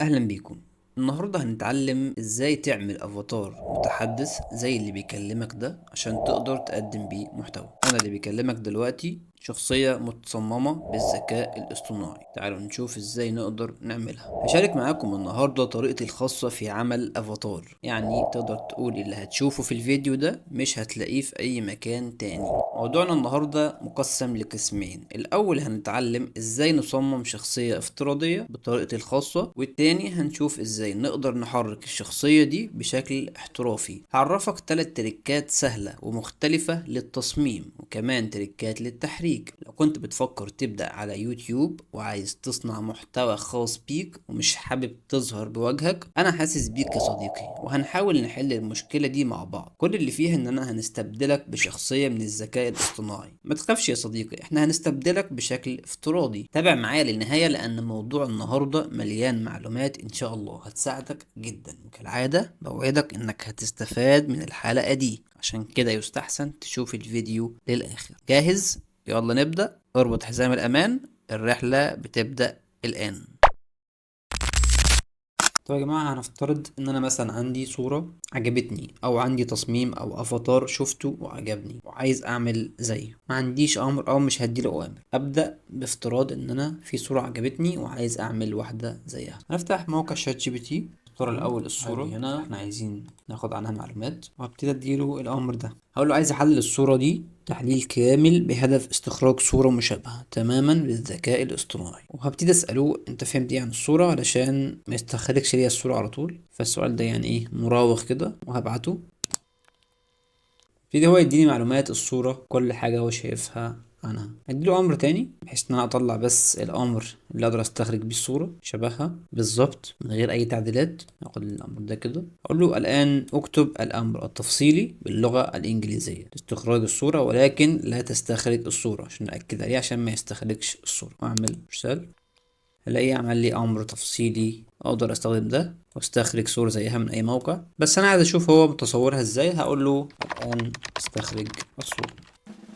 اهلا بيكم. النهارده هنتعلم ازاي تعمل افاتار متحدث زي اللي بيكلمك ده عشان تقدر تقدم بيه محتوى. انا اللي بيكلمك دلوقتي شخصية متصممة بالذكاء الاصطناعي. تعالوا نشوف ازاي نقدر نعملها. هشارك معاكم النهاردة طريقتي الخاصة في عمل افاتار، يعني تقدر تقول اللي هتشوفه في الفيديو ده مش هتلاقيه في اي مكان تاني. موضوعنا النهاردة مقسم لقسمين، الاول هنتعلم ازاي نصمم شخصية افتراضية بطريقتي الخاصة، والتاني هنشوف ازاي نقدر نحرك الشخصية دي بشكل احترافي. هعرفك 3 تريكات سهلة ومختلفة للتصميم، وكمان تريكات للتحريك. لو كنت بتفكر تبدأ على يوتيوب وعايز تصنع محتوى خاص بيك ومش حابب تظهر بوجهك، انا حاسس بيك يا صديقي، وهنحاول نحل المشكلة دي مع بعض. كل اللي فيها اننا هنستبدلك بشخصية من الذكاء الاصطناعي. ما تخافش يا صديقي، احنا هنستبدلك بشكل افتراضي. تابع معايا للنهاية لان موضوع النهاردة مليان معلومات ان شاء الله هتساعدك جدا، وكالعادة بوعدك انك هتستفاد من الحلقة دي، عشان كده يستحسن تشوف الفيديو للآخر. جاهز؟ يلا نبدأ. اربط حزام الأمان، الرحلة بتبدأ الآن. طب يا جماعة، هنفترض ان انا مثلا عندي صورة عجبتني، او عندي تصميم او افاتار شفته وعجبني وعايز اعمل زيه. ما عنديش امر او مش هديله اوامر. ابدأ بافتراض ان انا في صورة عجبتني وعايز اعمل واحدة زيها. هنفتح موقع شات جي بي تي، اختار الاول الصورة. هنا احنا عايزين ناخد عنها معلومات، وهبتدي اديله الامر ده. هقول له عايز احلل الصورة دي تحليل كامل بهدف استخراج صورة مشابهة تماما بالذكاء الاصطناعي. وهبتدي اسأله انت فهمت ايه عن الصورة، علشان ما يستخرجش ليا الصورة على طول. فالسؤال ده يعني ايه مراوغ كده، وهبعته. يبتدي هو يديني معلومات الصورة، كل حاجة هو شايفها عنها. هديله امر تاني بحيث ان انا اطلع بس الامر اللي اقدر استخرج بيه الصورة شبهها بالظبط من غير اي تعديلات. اخد الامر ده كده، اقول له الان اكتب الامر التفصيلي باللغة الانجليزية لاستخراج الصورة، ولكن لا تستخرج الصورة، عشان اكد عليه عشان ما يستخرجش الصورة. واعمل ارسال. هلاقيه عمل لي امر تفصيلي اقدر استخدم ده واستخرج صورة زيها من اي موقع. بس انا عايز اشوف هو متصورها ازاي. هقول له الان استخرج الصورة.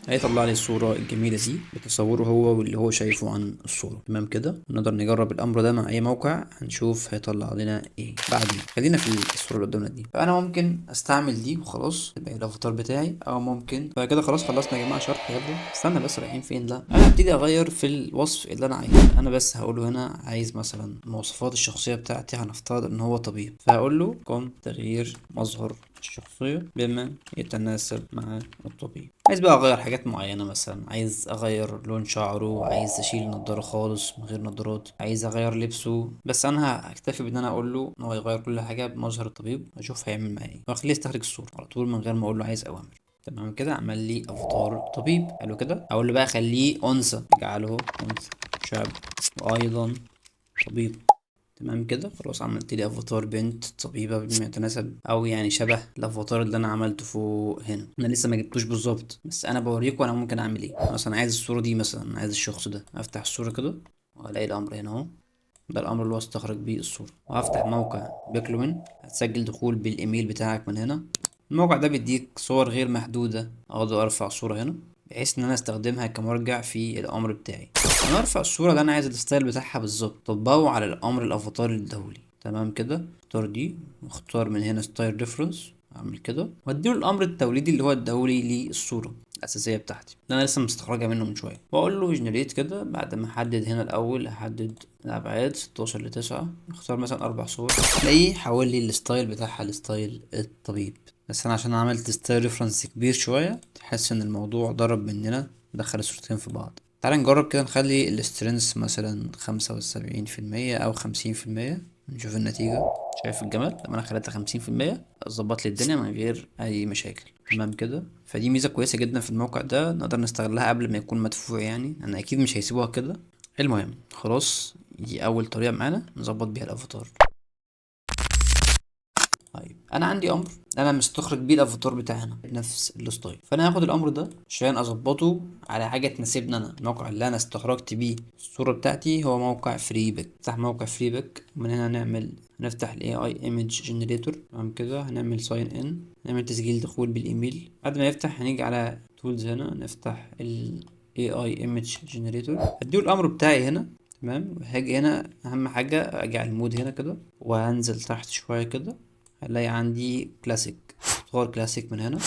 هيطلع لي الصورة الجميلة دي بتصوره هو واللي هو شايفه عن الصورة. تمام كده، نقدر نجرب الأمر ده مع أي موقع، هنشوف هيطلع لنا إيه بعدين. خلينا في الصورة اللي قدامنا دي. فأنا ممكن أستعمل دي وخلاص تبقى الأفاتار بتاعي، أو ممكن فكده خلاص خلصنا يا جماعة شرح. يلا استنى بس، رايحين فين؟ لا، أنا هبتدي أغير في الوصف اللي أنا عايزه. أنا بس هقوله هنا عايز مثلا مواصفات الشخصية بتاعتي، هنفترض إن هو طبيب، فهقول له قم تغيير مظهر الشخصية بما يتناسب مع الطبيب. عايز بقى اغير حاجات معينة، مثلا عايز اغير لون شعره، عايز اشيل النضارة خالص من غير نضارات، عايز اغير لبسه. بس انا هكتفي بان انا اقول له ان هو يغير كل حاجة بمظهر الطبيب، اشوف هيعمل معايا ايه، واخليه يستخرج الصورة على طول من غير ما اقول له عايز اوامر. تمام كده، عمل لي افاتار طبيب. حلو كده. اقول له بقى خليه انثى، اجعله انثى شاب وايضا طبيب. تمام كده خلاص، عملت لي افاتار بنت طبيبة بما يتناسب او يعني شبه الافاتار اللي انا عملته فوق هنا. انا لسه ما جبتوش بالظبط، بس انا بوريكم انا ممكن اعمل ايه. مثلا عايز الصورة دي، مثلا عايز الشخص ده، افتح الصورة كده وهلاقي الامر هنا اهو. ده الامر اللي هو استخرج بيه الصورة. وهفتح موقع بيكلوين، هتسجل دخول بالايميل بتاعك من هنا. الموقع ده بيديك صور غير محدودة، اقدر ارفع صورة هنا بحيث ان انا استخدمها كمرجع في الامر بتاعي. انا ارفع الصورة اللي انا عايز الستايل بتاعها بالظبط، طبقه على الامر الافاتار الدولي. تمام كده، اختار دي واختار من هنا ستايل ريفرنس، اعمل كده واديله الامر التوليدي اللي هو الدولي للصورة الاساسية بتاعتي اللي انا لسه مستخرجها منه من شوية. واقول له جنريت كده. بعد ما احدد هنا الاول، هحدد الابعاد 16 ل 9، اختار مثلا 4 صور. تلاقيه حول لي الستايل بتاعها لستايل الطبيب. بس انا عشان عملت ستايل ريفرنس كبير شوية، تحس ان الموضوع ضرب مننا، دخل الصورتين في بعض. تعال نجرب كده، نخلي السترينث مثلا 75% او 50%، نشوف النتيجة. شايف الجمال لما انا خليتها 50%؟ ظبط لي الدنيا من غير اي مشاكل. تمام كده، فدي ميزة كويسة جدا في الموقع ده، نقدر نستغلها قبل ما يكون مدفوع. يعني انا اكيد مش هيسيبوها كده. المهم خلاص، دي اول طريقة معانا نظبط بيها الافاتار. طيب انا عندي امر انا مستخرج بيه الافاتار بتاعنا بنفس الستايل، فانا هاخد الامر ده عشان اظبطه على حاجه تناسبني انا. الموقع اللي انا استخرجت بيه الصوره بتاعتي هو موقع فريبك. نفتح موقع فريبك، ومن هنا نفتح الاي اي ايمج جنريتور. تمام كده، هنعمل ساين ان، نعمل تسجيل دخول بالايميل. بعد ما يفتح هنيجي على تولز، هنا نفتح ال AI image generator، هديه الامر بتاعي هنا. تمام. وهاجي هنا اهم حاجة اجي على المود هنا كده، وهنزل تحت شوية كده، هلاقي عندي كلاسيك. اختار كلاسيك من هنا،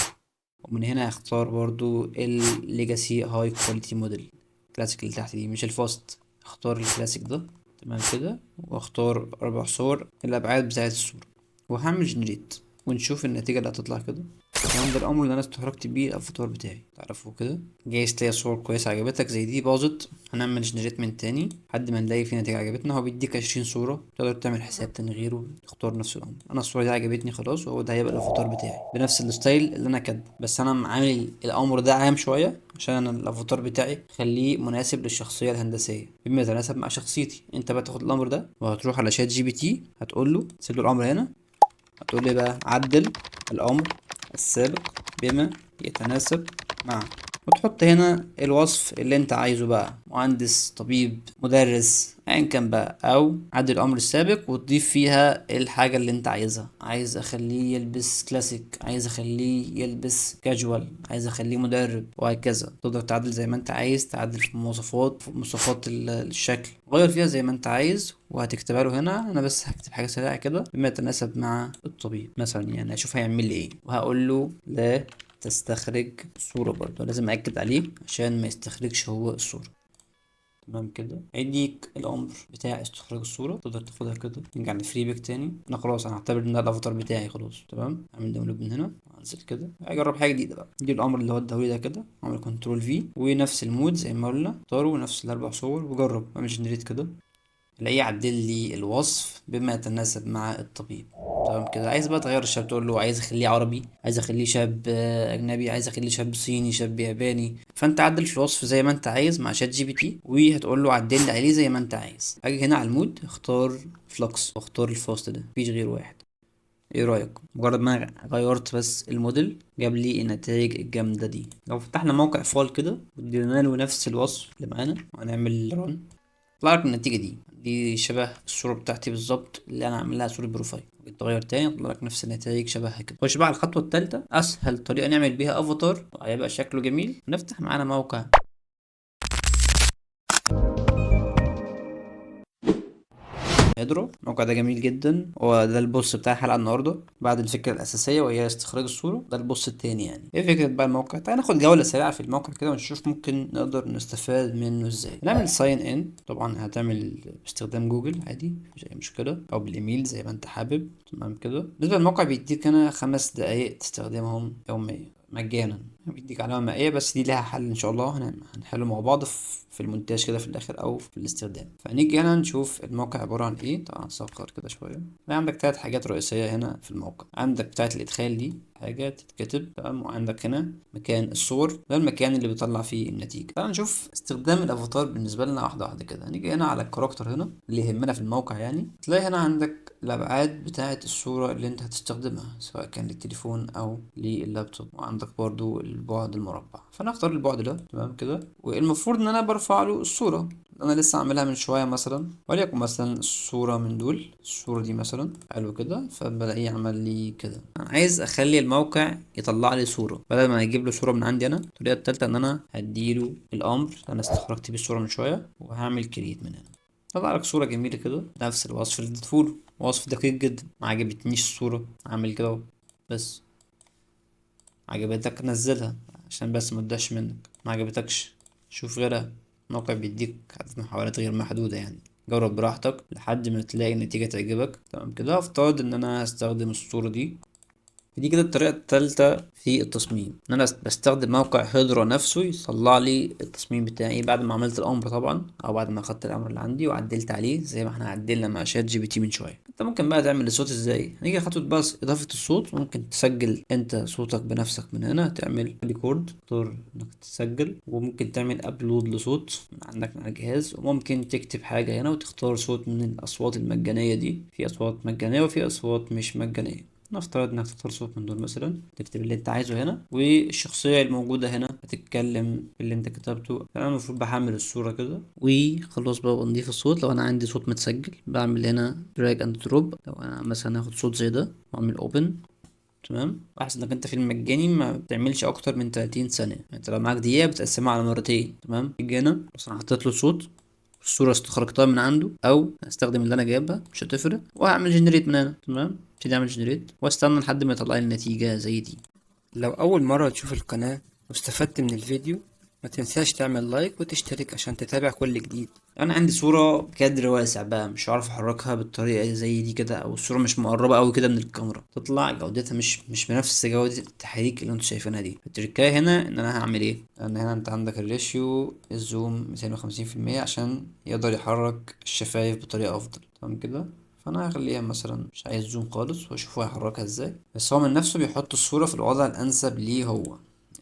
ومن هنا هختار برضو الليجاسي هاي كواليتي موديل. كلاسيك اللي تحت دي مش الفاست، اختار الكلاسيك ده. تمام كده، واختار 4 صور الابعاد بتاعت الصورة، وهعمل جنريت ونشوف النتيجة اللي هتطلع كده. الكلام ده الامر اللي انا استخرجت بيه الافاتار بتاعي، تعرفوا كده. جايز تلاقي صور كويسة عجبتك زي دي باظت، هنعمل جنريت من تاني لحد ما نلاقي في نتيجة عجبتنا. هو بيديك 20 صورة، تقدر تعمل حساب تاني غيره تختار نفس الامر. انا الصورة دي عجبتني خلاص، وهو ده هيبقى الافاتار بتاعي بنفس الستايل اللي انا كاتبه. بس انا عامل الامر ده عام شوية عشان انا الافاتار بتاعي خليه مناسب للشخصية الهندسية بما يتناسب مع شخصيتي. انت بقى تاخد الامر ده وهتروح على شات جي بي تي، هتقول له سيب له الامر هنا، هتقول لي بقى عدل الامر السابق بما يتناسب مع، وتحط هنا الوصف اللي انت عايزه بقى، مهندس، طبيب، مدرس، ايا كان بقى، او عدل الامر السابق وتضيف فيها الحاجة اللي انت عايزها. عايز اخليه يلبس كلاسيك، عايز اخليه يلبس كاجوال، عايز اخليه مدرب، وهكذا. تقدر تعدل زي ما انت عايز، تعدل في مواصفات الشكل، غير فيها زي ما انت عايز. وهتكتبها له هنا. انا بس هكتب حاجة سريعة كده بما يتناسب مع الطبيب مثلا، يعني اشوف هيعمل لي ايه. وهقول له لا تستخرج صورة، برضه لازم أأكد عليه عشان ما يستخرجش هو الصورة. تمام كده، هيديك الأمر بتاع استخراج الصورة، تقدر تاخدها كده. نرجع لفري بيك تاني. أنا خلاص أنا هعتبر إن ده الأفاتار بتاعي خلاص. تمام، أعمل داونلود من هنا، أنزل كده أجرب حاجة جديدة بقى. دي الأمر اللي هو الدوري ده كده، أعمل كنترول في ونفس المود زي ما قلنا، اختاره نفس ال4 صور وجرب. أعمل جنريت كده، الاقيه يعدل لي الوصف بما يتناسب مع الطبيب. تمام كده. عايز بقى تغير الشاب، تقول له عايز اخليه عربي، عايز اخليه شاب اجنبي، عايز اخليه شاب صيني، شاب ياباني. فانت عدل في الوصف زي ما انت عايز مع شات جي بي تي، وهتقول له عدل لي عليه زي ما انت عايز. اجي هنا على المود، اختار فلوكس واختار الفاست ده، مفيش غير واحد. ايه رايك؟ مجرد ما أنا غيرت بس الموديل جاب لي النتائج الجامده دي. لو فتحنا موقع فال كده وادينا له نفس الوصف اللي معانا وهنعمل رن، طلع لك النتيجة دي شبه الصورة بتاعتي بالظبط اللي أنا عاملها صورة بروفايل. تغير تاني يطلع لك نفس النتائج شبهها كده. خش بقى على الخطوة التالتة، أسهل طريقة نعمل بيها أفاتار وهيبقى شكله جميل. نفتح معانا موقع هيدرو. الموقع ده جميل جدا، هو ده البوست بتاع الحلقة النهاردة. بعد الفكرة الأساسية وهي استخراج الصورة، ده البوست التاني. يعني ايه فكرة بقى الموقع؟ تعالى ناخد جولة سريعة في الموقع كده ونشوف ممكن نقدر نستفاد منه ازاي. نعمل ساين ان، طبعا هتعمل باستخدام جوجل عادي مفيش أي مشكلة، أو بالإيميل زي ما أنت حابب. تمام كده. بالنسبة للموقع بيديك هنا 5 دقايق تستخدمهم يوميا مجانا، بيديك علامة مائية، بس دي لها حل ان شاء الله هنحله مع بعض في المونتاج كده في الاخر او في الاستخدام. فنيجي هنا نشوف الموقع عبارة عن ايه. طبعا نصغر كده شوية. عندك 3 حاجات رئيسية هنا في الموقع. عندك بتاعة الادخال دي حاجة تتكتب، تمام. وعندك هنا مكان الصور، ده المكان اللي بيطلع فيه النتيجة. تعال نشوف استخدام الافاتار بالنسبة لنا واحدة واحدة كده. نيجي هنا على الكاركتر هنا اللي يهمنا في الموقع، يعني تلاقي هنا عندك الابعاد بتاعة الصورة اللي انت هتستخدمها سواء كان للتليفون او لللابتوب. وعندك برضو البعد المربع، فانا اختار البعد ده. تمام كده. والمفروض ان انا برفع له الصورة اللي انا لسه عاملها من شوية مثلا، وليكن مثلا الصورة من دول، الصورة دي مثلا. حلو كده، فبلاقيه عمل لي كده. انا عايز اخلي الموقع يطلع لي صورة بدل ما اجيب له صورة من عندي انا. الطريقة التالتة ان انا هديله الامر اللي انا استخرجت بيه الصورة من شوية، وهعمل كريت من هنا. طلع لك صورة جميلة كده نفس الوصف اللي اديتهوله، وصف دقيق جدا. ما عجبتنيش الصورة، عامل كده اهو. بس عجبتك نزلها عشان بس ما تضيعش منك، ما عجبتكش شوف غيرها. الموقع بيديك عدد محاولات غير محدودة، يعني جرب براحتك لحد ما تلاقي النتيجة تعجبك. تمام كده. افترض ان انا هستخدم الصورة دي. دي كده الطريقة التالتة في التصميم، ان انا بستخدم موقع هيدرا نفسه يطلع لي التصميم بتاعي بعد ما عملت الامر طبعا، او بعد ما اخدت الامر اللي عندي وعدلت عليه زي ما احنا عدلنا مع شات جي بي تي من شوية. انت ممكن بقى تعمل الصوت ازاي. هنيجي خطوة بس اضافة الصوت. ممكن تسجل انت صوتك بنفسك من هنا، تعمل ريكورد، تختار انك تسجل، وممكن تعمل ابلود لصوت من عندك على الجهاز. وممكن تكتب حاجة هنا وتختار صوت من الاصوات المجانية دي. في اصوات مجانية وفي اصوات مش مجانية. نفترض انك تختار صوت من دول مثلا، تكتب اللي انت عايزه هنا، والشخصية الموجودة هنا هتتكلم اللي انت كتبته. انا المفروض بحمل الصورة كده وخلاص بقى بنضيف الصوت. لو انا عندي صوت متسجل بعمل هنا دراج اند دروب. لو انا مثلا هاخد صوت زي ده واعمل اوبن، تمام. لاحظ انك انت في المجاني ما بتعملش اكتر من 30 ثانية. يعني انت لو معاك دقيقة بتقسمها على مرتين. تمام. تيجي هنا بس انا حطيت له صوت، الصورة استخرجتها من عنده او استخدم اللي انا جايبها مش هتفرق، وهعمل جنريت من هنا. تمام، ابتدي اعمل جنريت واستنى لحد ما يطلع لي النتيجة زي دي. لو أول مرة تشوف القناة واستفدت من الفيديو، ما تنساش تعمل لايك وتشترك عشان تتابع كل جديد. انا عندي صورة بكادر واسع بقى، مش هعرف احركها بالطريقة زي دي كده، او الصورة مش مقربة قوي كده من الكاميرا، تطلع جودتها مش بنفس جودة التحريك اللي انتوا شايفينها دي. التركاية هنا ان انا هعمل ايه، ان هنا انت عندك الريشيو الزوم 250% عشان يقدر يحرك الشفايف بطريقة افضل. تمام كده، فانا هخليها مثلا مش عايز زوم خالص واشوف هو هيحركها ازاي. بس هو من نفسه بيحط الصورة في الوضع الانسب ليه هو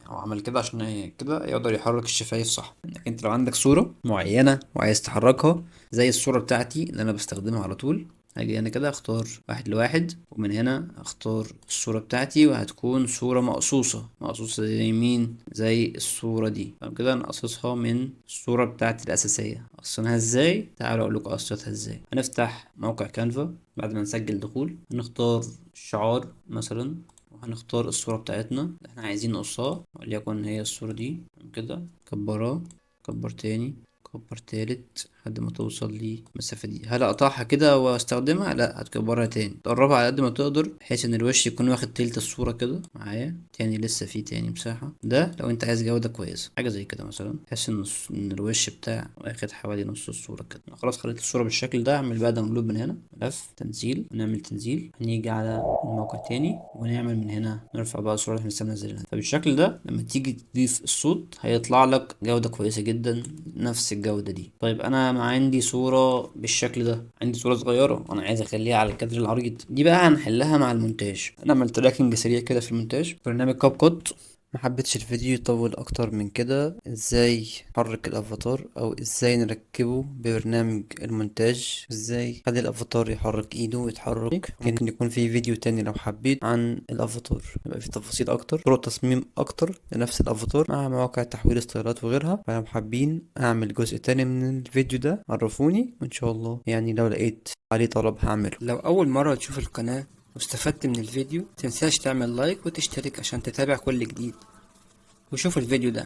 عمل كده عشان كده يقدر يحرك الشفايف صح. لكن انت لو عندك صورة معينة وعايز تحركها زي الصورة بتاعتي اللي انا بستخدمها على طول، هاجي انا كده اختار واحد لواحد، ومن هنا اختار الصورة بتاعتي وهتكون صورة مقصوصة زي مين، زي الصورة دي. تمام كده، انا قصصها من الصورة بتاعتي الاساسية. قصناها ازاي؟ تعالوا اقول لكم قصتها ازاي. هنفتح موقع كانفا بعد ما نسجل دخول، هنختار شعار مثلا، وهنختار الصورة بتاعتنا اللي احنا عايزين نقصها، وليكن هي الصورة دي. كده كبرها، كبر تاني، كبر تالت لحد ما توصل للمسافة دي. هل اقطعها كده واستخدمها؟ لا، هتكبرها تاني، تقربها على قد ما تقدر بحيث ان الوش يكون واخد تلت الصورة كده معايا. تاني لسه في تاني مساحة، ده لو انت عايز جودة كويسة حاجة زي كده مثلا، بحيث ان الوش بتاع واخد حوالي نص الصورة كده. خلاص خليت الصورة بالشكل ده. اعمل بقى داونلود من هنا، ملف تنزيل، ونعمل تنزيل، هنيجي على الموقع تاني ونعمل من هنا نرفع بقى الصورة اللي احنا لسه منزلينها. فبالشكل ده لما تيجي تضيف الصوت هيطلع لك جودة كويسة جدا، نفس الجودة دي. طيب انا ما عندي صورة بالشكل ده، عندي صورة صغيرة وانا عايز اخليها على الكادر العريض، دي بقى هنحلها مع المونتاج. نعمل تراكنج سريع كده في المونتاج، برنامج كاب كوت. ما حبيتش الفيديو يطول اكتر من كده. ازاي نحرك الافاتار او ازاي نركبه ببرنامج المونتاج، ازاي نخلي الافاتار يحرك ايده ويتحرك. ممكن يكون في فيديو تاني لو حبيت عن الافاتار، يبقى في تفاصيل اكتر، طرق تصميم اكتر لنفس الافاتار مع مواقع تحويل ستايلات وغيرها. فلو حابين اعمل جزء تاني من الفيديو ده عرفوني، وان شاء الله يعني لو لقيت عليه طلب هعمله. لو اول مرة تشوف القناة واستفدت من الفيديو، متنساش تعمل لايك وتشترك عشان تتابع كل جديد. وشوف الفيديو ده.